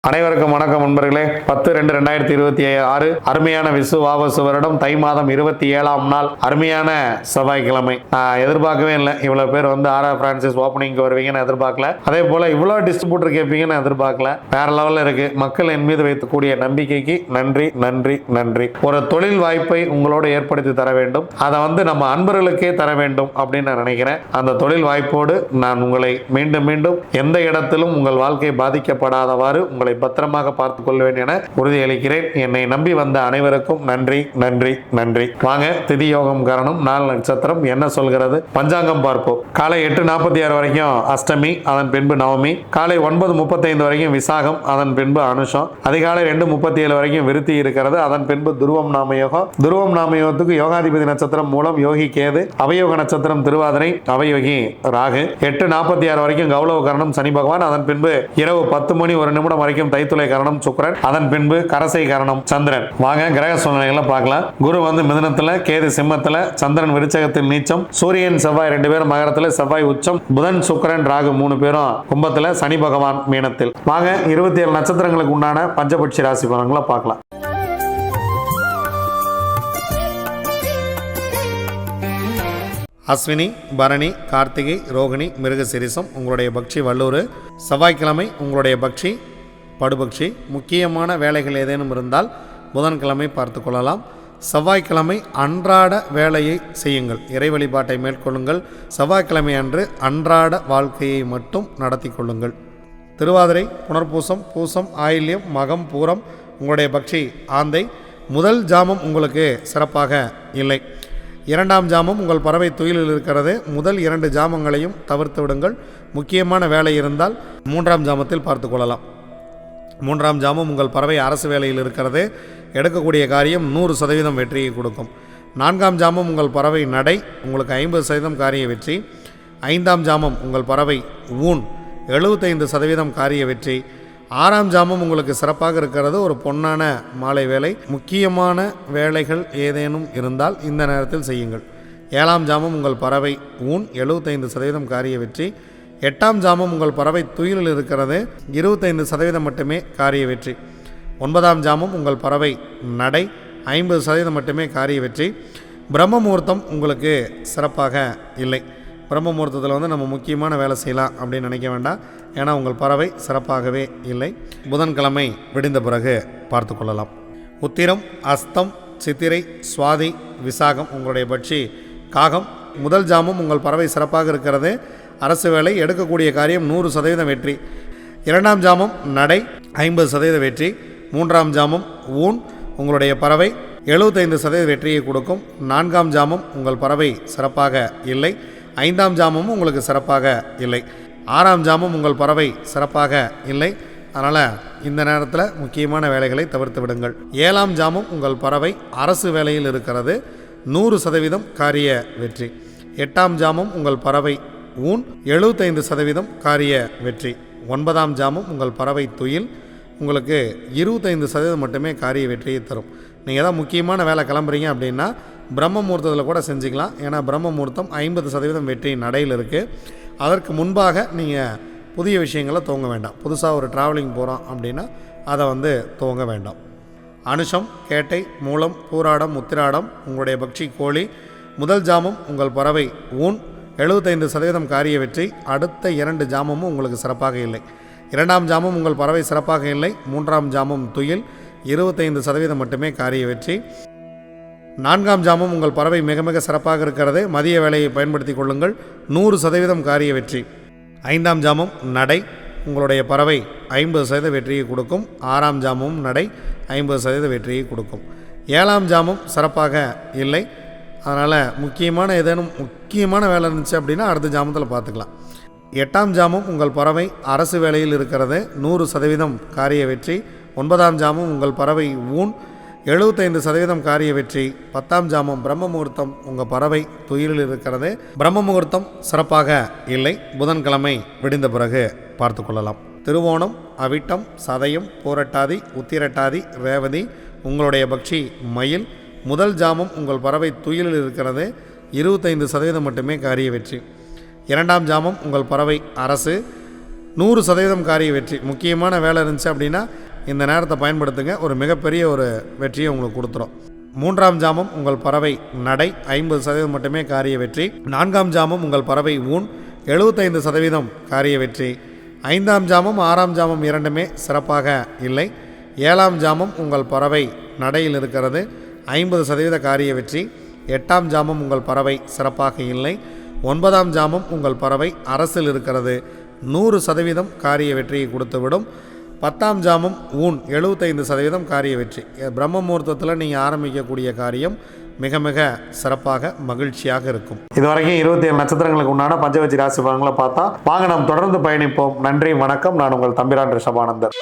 அனைவருக்கும் வணக்கம் நண்பர்களே. 10/2/2026 அருமையான விசுவாவசு வருடம் தை மாதம் 27ஆம் நாள் அருமையான செவ்வாய்க்கிழமை. எதிர்பார்க்கவே இல்லை இவ்வளவு பேர் ஆரா பிரான்சிஸ் ஓப்பனிங்க்கு வருவீங்கன்னு எதிர்பார்க்கல. அதே போல இவ்வளவு டிஸ்ட்ரிபியூட்டர் கேட்பீங்கன்னு எதிர்பார்க்கல. வேற லெவல்ல இருக்கு. மக்கள் என் மீது வைக்கக்கூடிய நம்பிக்கைக்கு நன்றி நன்றி நன்றி. ஒரு தொழில் வாய்ப்பை உங்களோடு ஏற்படுத்தி தர வேண்டும், அதை நம்ம அன்பர்களுக்கே தர வேண்டும் அப்படின்னு நான் நினைக்கிறேன். அந்த தொழில் வாய்ப்போடு நான் உங்களை மீண்டும் மீண்டும் எந்த இடத்திலும் உங்கள் வாழ்க்கை பாதிக்கப்படாதவாறு உங்களை பத்திரமாக பார்த்துக் கொள்வேன் என உறுதியளிக்கிறேன். என்னை நம்பி வந்த அனைவருக்கும் நன்றி நன்றி நன்றி. வாங்க திதி யோகம் காரணம் நாள் நட்சத்திரம் என்ன சொல்கிறது பஞ்சாங்கம் பார்ப்போம். காலை 8:46 வரைக்கும் அஷ்டமி, அதன் பின்பு நவமி. காலை 9:35 வரைக்கும் விசாகம், அதன் பின்பு அனுஷம். அதிகாலை 2:37 வரைக்கும் விருத்தி இருக்கிறது, அதன் பின்பு துருவம் நாம யோகம். துருவம் நாம யோகத்துக்கு யோகாதிபதி நட்சத்திரம் மூலம், யோகி கேது. அவயோக நட்சத்திரம் திருவாதிரை, அவயோகி ராகு. 8:46 வரைக்கும் கௌளவ கரணம் சனி பகவான், அதன் பின்பு இரவு 10 மணி 1 நிமிடம் வரைக்கும் தைத்துளை கரணம் சுக்கிரன், அதன் பின்பு கரசை கரணம் சந்திரன். வாங்க கிரக சூழ்நிலைகளை பார்க்கலாம். குரு மிதுனத்துல, கேது சிம்மத்துல, சந்திரன் விருச்சகத்தில் நீச்சம், சூரியன் செவ்வாய் 2 பேரும் மகரத்துல, செவ்வாய் உச்சம், புதன் சுக்கிரன் ராகு 3 பேரும் கும்பத்துல, சனி பகவான் மீனத்தில். வாங்க 27 நட்சத்திரங்களுக்கு உண்டான பஞ்சபட்சி ராசி பலன்களை பார்க்கலாம். அஸ்வினி, பரணி, கார்த்திகை, ரோகிணி, மிருகசிரிசம் உங்களுடைய பக்ஷி வல்லூர். செவ்வாய்க்கிழமை உங்களுடைய பக்ஷி படுபக்ஷி. முக்கியமான வேலைகள் ஏதேனும் இருந்தால் புதன்கிழமை பார்த்து கொள்ளலாம். செவ்வாய்க்கிழமை அன்றாட வேலையை செய்யுங்கள், இறை வழிபாட்டை மேற்கொள்ளுங்கள். செவ்வாய்க்கிழமை அன்று அன்றாட வாழ்க்கையை மட்டும் நடத்தி கொள்ளுங்கள். திருவாதிரை, புனர்பூசம், பூசம், ஆயில்யம், மகம், பூரம் உங்களுடைய பக்ஷி ஆந்தை. முதல் ஜாமம் உங்களுக்கு சிறப்பாக இல்லை. 2ஆம் ஜாமம் உங்கள் பறவை துயிலில் இருக்கிறது. முதல் 2 ஜாமங்களையும் தவிர்த்து விடுங்கள். முக்கியமான வேலை இருந்தால் 3ஆம் ஜாமத்தில் பார்த்து கொள்ளலாம். 3ஆம் ஜாமம் உங்கள் பறவை அரசு வேலையில் இருக்கிறது. எடுக்கக்கூடிய காரியம் 100% வெற்றியை கொடுக்கும். 4ஆம் ஜாமம் உங்கள் பறவை நடை, உங்களுக்கு 50% காரிய வெற்றி. 5ஆம் ஜாமம் உங்கள் பறவை ஊன், 75% காரிய வெற்றி. 6ஆம் ஜாமம் உங்களுக்கு சிறப்பாக இருக்கிறது, ஒரு பொன்னான மாலை வேலை. முக்கியமான வேலைகள் ஏதேனும் இருந்தால் இந்த நேரத்தில் செய்யுங்கள். 7ஆம் ஜாமம் உங்கள் பறவை ஊன், 75% காரிய வெற்றி. 8ஆம் ஜாமம் உங்கள் பறவை துயிலில் இருக்கிறது, 25% மட்டுமே காரிய வெற்றி. 9ஆம் ஜாமம் உங்கள் பறவை நடை, 50% மட்டுமே காரிய வெற்றி. பிரம்ம முகூர்த்தம் உங்களுக்கு சிறப்பாக இல்லை. பிரம்ம முகூர்த்தத்தில் நம்ம முக்கியமான வேலை செய்யலாம் அப்படின்னு நினைக்க வேண்டாம், ஏன்னா உங்கள் பறவை சிறப்பாகவே இல்லை. புதன்கிழமை விடிந்த பிறகு பார்த்து கொள்ளலாம். உத்திரம், அஸ்தம், சித்திரை, சுவாதி, விசாகம் உங்களுடைய பட்சி காகம். முதல் ஜாமம் உங்கள் பறவை சிறப்பாக இருக்கிறது, அரசு வேலை. எடுக்கக்கூடிய காரியம் 100% வெற்றி. 2ஆம் ஜாமம் நடை, 50% வெற்றி. 3ஆம் ஜாமம் ஊன் உங்களுடைய பறவை 75% வெற்றியை கொடுக்கும். 4ஆம் ஜாமம் உங்கள் பறவை சிறப்பாக இல்லை. 5ஆம் ஜாமமும் உங்களுக்கு சிறப்பாக இல்லை. 6ஆம் ஜாமம் உங்கள் பறவை சிறப்பாக இல்லை. அதனால் இந்த நேரத்தில் முக்கியமான வேலைகளை தவிர்த்து விடுங்கள். 7ஆம் ஜாமம் உங்கள் பறவை அரசு வேலையில் இருக்கிறது, 100% காரிய வெற்றி. 8ஆம் ஜாமம் உங்கள் பறவை ஊன், 75% காரிய வெற்றி. 9ஆம் ஜாமம் உங்கள் பறவை துயில், உங்களுக்கு 25% மட்டுமே காரிய வெற்றியை தரும். நீங்கள் ஏதாவது முக்கியமான வேலை கிளம்புறீங்க அப்படின்னா பிரம்ம முகூர்த்தத்தில் கூட செஞ்சுக்கலாம், ஏன்னா பிரம்ம முகூர்த்தம் 50% வெற்றி நடையில் இருக்குது. அதற்கு முன்பாக நீங்கள் புதிய விஷயங்களை துவங்க வேண்டாம். புதுசாக ஒரு ட்ராவலிங் போகிறோம் அப்படின்னா அதை துவங்க வேண்டாம். அனுஷம், கேட்டை, மூலம், பூராடம், உத்திராடம் உங்களுடைய பக்ஷி கோழி. முதல் ஜாமம் உங்கள் பறவை ஊன், 75% காரிய வெற்றி. அடுத்த 2 ஜாமமும் உங்களுக்கு சிறப்பாக இல்லை. 2ஆம் ஜாமம் உங்கள் பறவை சிறப்பாக இல்லை. 3ஆம் ஜாமம் துயில், 25% மட்டுமே காரிய வெற்றி. 4ஆம் ஜாமம் உங்கள் பறவை மிக மிக சிறப்பாக இருக்கிறது, மதிய வேலையை பயன்படுத்தி கொள்ளுங்கள், 100% காரிய வெற்றி. 5ஆம் ஜாமம் நடை, உங்களுடைய பறவை 50% வெற்றியை கொடுக்கும். 6ஆம் ஜாமமும் நடை, 50% வெற்றியை கொடுக்கும். 7ஆம் ஜாமம் சிறப்பாக இல்லை. அதனால் முக்கியமான வேலை இருந்துச்சு அப்படின்னா அடுத்த ஜாமத்தில் பார்த்துக்கலாம். 8ஆம் ஜாமம் உங்கள் பறவை அரசு வேலையில் இருக்கிறது, 100% காரிய வெற்றி. 9ஆம் ஜாமம் உங்கள் பறவை ஊன், 75% காரிய வெற்றி. 10ஆம் ஜாமம் பிரம்ம முகூர்த்தம் உங்கள் பறவை துயிலில் இருக்கிறது, பிரம்ம முகூர்த்தம் சிறப்பாக இல்லை. புதன்கிழமை விடிந்த பிறகு பார்த்து கொள்ளலாம். திருவோணம், அவிட்டம், சதயம், பூரட்டாதி, உத்திரட்டாதி, ரேவதி உங்களுடைய பக்ஷி மயில். முதல் ஜாமம் உங்கள் பறவை துயிலில் இருக்கிறது, 25% மட்டுமே காரிய வெற்றி. 2ஆம் ஜாமம் உங்கள் பறவை அரசு, 100% காரிய வெற்றி. முக்கியமான வேலை இருந்துச்சு அப்படின்னா இந்த நேரத்தை பயன்படுத்துங்க. ஒரு மிகப்பெரிய ஒரு வெற்றியை உங்களுக்கு கொடுத்துரும். 3ஆம் ஜாமம் உங்கள் பறவை நடை 50% மட்டுமே காரிய வெற்றி. 4ஆம் ஜாமம் உங்கள் பறவை ஊன் 75% காரிய வெற்றி. 5ஆம் ஜாமம் 6ஆம் ஜாமம் இரண்டுமே சிறப்பாக இல்லை. 7ஆம் ஜாமம் உங்கள் பறவை நடையில் இருக்கிறது 50% காரிய வெற்றி. 8ஆம் ஜாமம் உங்கள் பறவை சிறப்பாக இல்லை. 9ஆம் ஜாமம் உங்கள் பறவை அரசில் இருக்கிறது 100% காரிய வெற்றியை கொடுத்துவிடும். 10ஆம் ஜாமம் ஊன் 75% காரிய வெற்றி. பிரம்ம முகூர்த்தத்தில் நீங்கள் ஆரம்பிக்கக்கூடிய காரியம் மிக மிக சிறப்பாக மகிழ்ச்சியாக இருக்கும். இதுவரைக்கும் 27 நட்சத்திரங்களுக்கு உண்டான பஞ்சவச்சி ராசி பலன்களை பார்த்தா வாங்க நாம் தொடர்ந்து பயணிப்போம். நன்றி, வணக்கம். நான் உங்கள் தம்பிரான் ரிஷபானந்தர்.